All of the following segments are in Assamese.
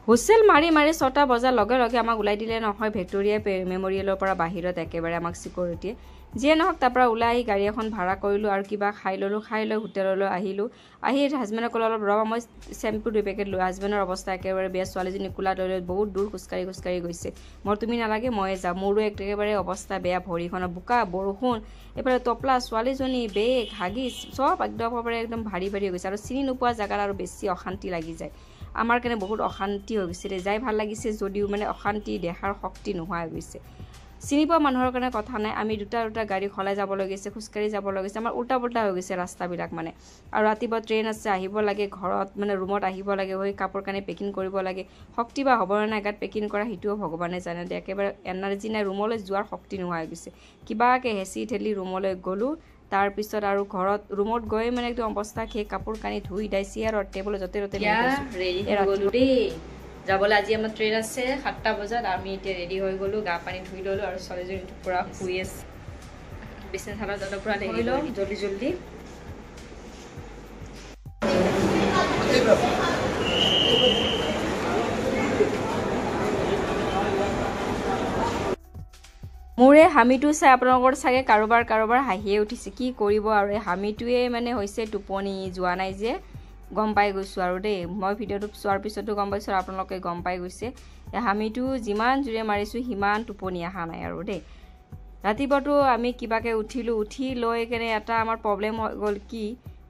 হুচেল মাৰি মাৰি 6টা বজাৰ লগে লগে আমাক ওলাই দিলে নহয় ভিক্টোৰিয়া মেমৰিয়েলৰ পৰা বাহিৰত একেবাৰে আমাক সিকিউৰিটিয়ে যিয়ে নহওক তাৰ পৰা ওলাই আহি গাড়ী এখন ভাড়া কৰিলোঁ আৰু কিবা খাই ল'লোঁ খাই লৈ হোটেললৈ আহিলোঁ আহি হাজবেণ্ডে ক'লে অলপ ৰ'বা মই চেম্পু 2 পেকেট লৈ হাজবেণ্ডৰ অৱস্থা একেবাৰে বেয়া ছোৱালীজনী কোলা লৈ বহুত দূৰ খোজকাঢ়ি গৈছে মোৰ তুমি নালাগে ময়ে যাওঁ মোৰো একেবাৰে অৱস্থা বেয়া ভৰিখনৰ বোকা বৰষুণ এফালে টপলা ছোৱালীজনী বেগ হাগিছ চব একদম ভাৰী ভাৰী হৈ গৈছে আৰু চিনি নোপোৱা জেগাত আৰু বেছি অশান্তি লাগি যায় আমাৰ কাৰণে বহুত অশান্তি হৈ গৈছে যাই ভাল লাগিছে যদিও মানে অশান্তি দেহাৰ শক্তি নোহোৱা হৈ গৈছে চিনি পোৱা মানুহৰ কাৰণে কথা নাই আমি দুটা গাড়ী খলাই যাব লাগিছে খোজকাঢ়ি যাব লাগিছে আমাৰ উল্টা পুল্টা হৈ গৈছে ৰাস্তাবিলাক মানে আৰু ৰাতিপুৱা ট্ৰেইন আছে আহিব লাগে ঘৰত মানে ৰুমত আহিব লাগে হৈ কাপোৰ কানি পেকিং কৰিব লাগে শক্তি বা হ'ব নাই গাত পেকিং কৰা হিটোও ভগৱানে জানে দে একেবাৰে এনাৰ্জি নাই ৰুমলৈ যোৱাৰ শক্তি নোহোৱা হৈ গৈছে কিবাকে হেঁচি ঠেলি ৰুমলৈ গ'লোঁ তাৰ পিছত আৰু ঘৰত ৰুমত গৈ মানে একদম অৱস্থা খেই কাপোৰ কানি ধুই দাইছি আৰু টেবুল যতে ৰেডি যাবলৈ আজি আমাৰ ট্ৰেইন আছে 7টা বজাত আমি এতিয়া ৰেডি হৈ গ'লোঁ গা পানী ধুই ল'লোঁ আৰু ছোৱালীজনী পূৰা শুই আছে বিচনাচাদৰ দাদৰ পৰা ধৰি লওঁ জল্দি মোৰ এই হামিটো চাই আপোনালোকৰ চাগে কাৰোবাৰ হাঁহিয়ে উঠিছে কি কৰিব আৰু এই হামিটোৱে মানে হৈছে টোপনি যোৱা নাই যে গম পাই গৈছোঁ আৰু দেই মই ভিডিঅ'টো চোৱাৰ পিছতো গম পাইছোঁ আপোনালোকে গম পাই গৈছে এই হামিটো যিমান জোৰে মাৰিছোঁ সিমান টোপনি অহা নাই আৰু দেই ৰাতিপুৱাটো আমি কিবাকে উঠি লৈ কেনে এটা আমাৰ প্ৰব্লেম হৈ গ'ল কি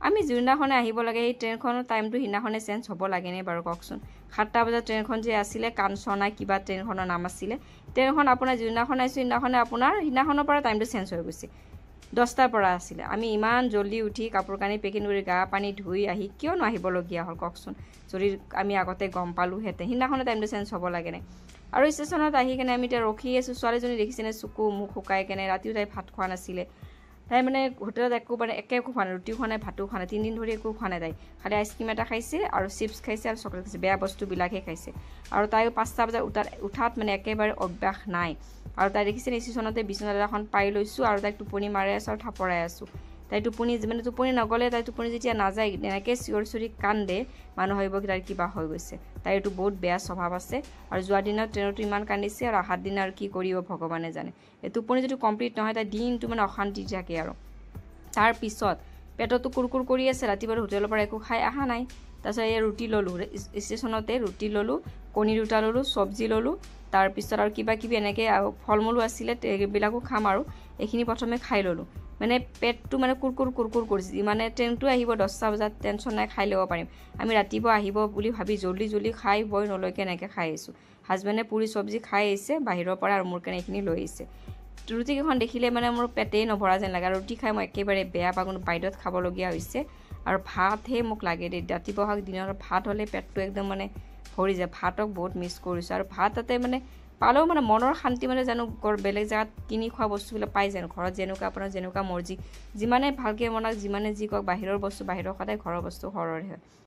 আমি যোনদিনাখনে আহিব লাগে সেই ট্ৰেইনখনৰ টাইমটো সিদিনাখনে চেঞ্জ হ'ব লাগেনে বাৰু কওকচোন 7টা বজাত ট্ৰেইনখন যে আছিলে কাঞ্চনা কিবা ট্ৰেইনখনৰ নাম আছিলে ট্ৰেইনখন আপোনাৰ যোনদিনাখন আহিছোঁ সিদিনাখনে আপোনাৰ সিদিনাখনৰ পৰা টাইমটো চেঞ্জ হৈ গৈছে 10টাৰ পৰা আছিলে আমি ইমান জল্দি উঠি কাপোৰ কানি পেকিং কৰি গা পানী ধুই আহি কিয়নো আহিবলগীয়া হ'ল কওকচোন যদি আমি আগতে গম পালোঁহেঁতেন সিদিনাখনে টাইমটো চেঞ্জ হ'ব লাগেনে আৰু ষ্টেচনত আহি কেনে আমি এতিয়া ৰখি আছোঁ ছোৱালীজনী দেখিছেনে চকু মুখ শুকাই কেনে ৰাতিও তাই ভাত খোৱা নাছিলে তাই মানে হোটেলত একো খোৱা নাই ৰুটিও খোৱা নাই ভাতো খোৱা নাই 3 দিন ধৰি একো খোৱা নাই তাই খালি আইচক্ৰীম এটা খাইছে আৰু চিপছ খাইছে আৰু চকলেট খাইছে বেয়া বস্তুবিলাকহে খাইছে আৰু তাই 5টা বজাত উঠাত মানে একেবাৰে অভ্যাস নাই আৰু তাই দেখিছে ষ্টেচনতে বিচনা এখন পাই লৈছোঁ আৰু তাইক টোপনি মাৰি আছোঁ আৰু থাপৰাই আছোঁ তাই টোপনি নগ'লে তাই টোপনি যেতিয়া নাযায় এনেকৈ চিঞৰি কান্দে মানুহ ভাবিব তাইৰ কিবা হৈ গৈছে তাইৰ এইটো বহুত বেয়া স্বভাৱ আছে আৰু যোৱা দিনত ট্ৰেইনতো ইমান কান্দিছে আৰু অহাৰ দিনা আৰু কি কৰিব ভগৱানে জানে এই টোপনি যদি কমপ্লিট নহয় তাই দিনটো মানে অশান্তি থাকে আৰু তাৰ পিছত পেটতো কুৰকুৰ কৰি আছে ৰাতিপুৱা হোটেলৰ পৰা একো খাই অহা নাই তাৰপিছত এই ৰুটি ল'লোঁ ষ্টেচনতে ৰুটি ল'লোঁ কণী 2টা ল'লোঁ চব্জি ল'লোঁ তাৰপিছত আৰু কিবা কিবি এনেকৈ ফল মূলো আছিলে এইবিলাকো খাম আৰু এইখিনি প্ৰথমে খাই ল'লোঁ মানে পেটটো মানে কুৰকুৰ কৰিছে মানে ট্ৰেইনটো আহিব 10টা বজাত টেনশ্যন নাই খাই ল'ব পাৰিম আমি ৰাতিপুৱা আহিব বুলি ভাবি জল্দি খাই বই নলৈকে এনেকৈ খাই আহিছোঁ হাজবেণ্ডে পুৰি চব্জি খাই আহিছে বাহিৰৰ পৰা আৰু মোৰ কাৰণে এইখিনি লৈ আহিছে ৰুটিকেইখন দেখিলে মানে মোৰ পেটেই নভৰা যেন লাগে আৰু ৰুটি খাই মই একেবাৰে বেয়া পাওঁ কিন্তু বাহিৰত খাবলগীয়া হৈছে আৰু ভাতহে মোক লাগে দেই ৰাতিপুৱা হওক দিনৰ ভাত হ'লে পেটটো একদম মানে ভৰি যায় ভাতক বহুত মিছ কৰিছোঁ আৰু ভাত তাতে মানে পালেও মানে মনৰ শান্তি মানে জানো বেলেগ জেগাত কিনি খোৱা বস্তুবিলাক পাই জানো ঘৰত যেনেকুৱা আপোনাৰ যেনেকুৱা মৰ্জি যিমানে ভালকৈ বনাওক যিমানে যি কওক বাহিৰৰ বস্তু বাহিৰৰ সদায় ঘৰৰ বস্তু ঘৰৰে হয়